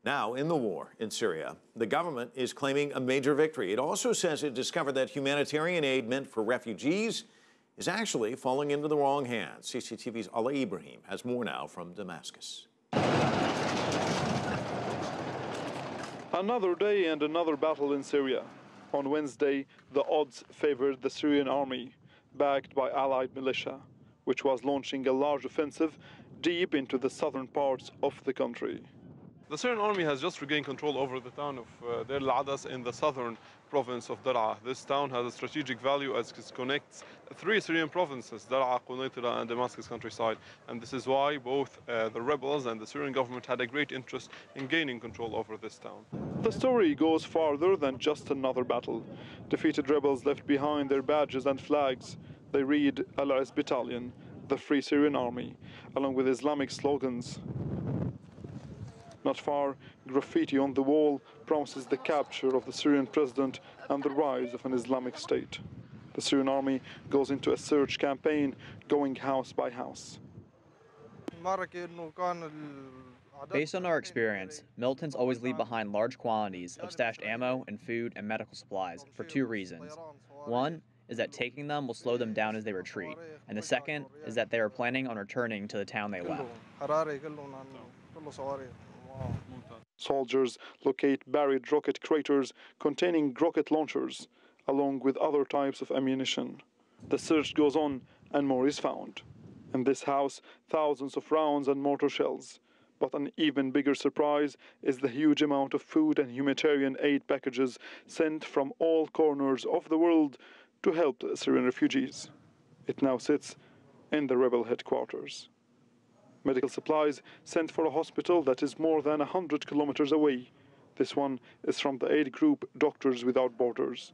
Now, in the war in Syria, the government is claiming a major victory. It also says it discovered that humanitarian aid meant for refugees is actually falling into the wrong hands. CCTV's Alaa Ebrahim has more now from Damascus. Another day and another battle in Syria. On Wednesday, the odds favored the Syrian army, backed by allied militia, which was launching a large offensive deep into the southern parts of the country. The Syrian army has just regained control over the town of Deir al-Adas in the southern province of Daraa. This town has a strategic value as it connects three Syrian provinces, Daraa, Quneitra, and Damascus countryside. And this is why both the rebels and the Syrian government had a great interest in gaining control over this town. The story goes farther than just another battle. Defeated rebels left behind their badges and flags. They read Al-Is Battalion, the Free Syrian Army, along with Islamic slogans. Not far, graffiti on the wall promises the capture of the Syrian president and the rise of an Islamic state. The Syrian army goes into a search campaign, going house by house. Based on our experience, militants always leave behind large quantities of stashed ammo and food and medical supplies for two reasons. One is that taking them will slow them down as they retreat, and the second is that they are planning on returning to the town they left. Soldiers locate buried rocket craters containing rocket launchers, along with other types of ammunition. The search goes on and more is found. In this house, thousands of rounds and mortar shells. But an even bigger surprise is the huge amount of food and humanitarian aid packages sent from all corners of the world to help the Syrian refugees. It now sits in the rebel headquarters. Medical supplies sent for a hospital that is more than 100 kilometers away. This one is from the aid group Doctors Without Borders.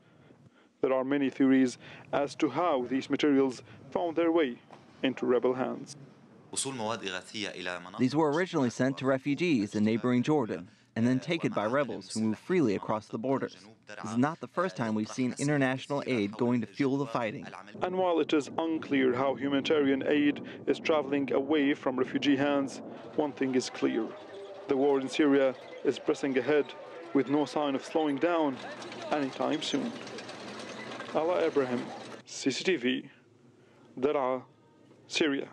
There are many theories as to how these materials found their way into rebel hands. These were originally sent to refugees in neighboring Jordan and then taken by rebels who move freely across the borders. This is not the first time we've seen international aid going to fuel the fighting. And while it is unclear how humanitarian aid is traveling away from refugee hands, one thing is clear. The war in Syria is pressing ahead with no sign of slowing down anytime soon. Alaa Ebrahim, CCTV, Daraa, Syria.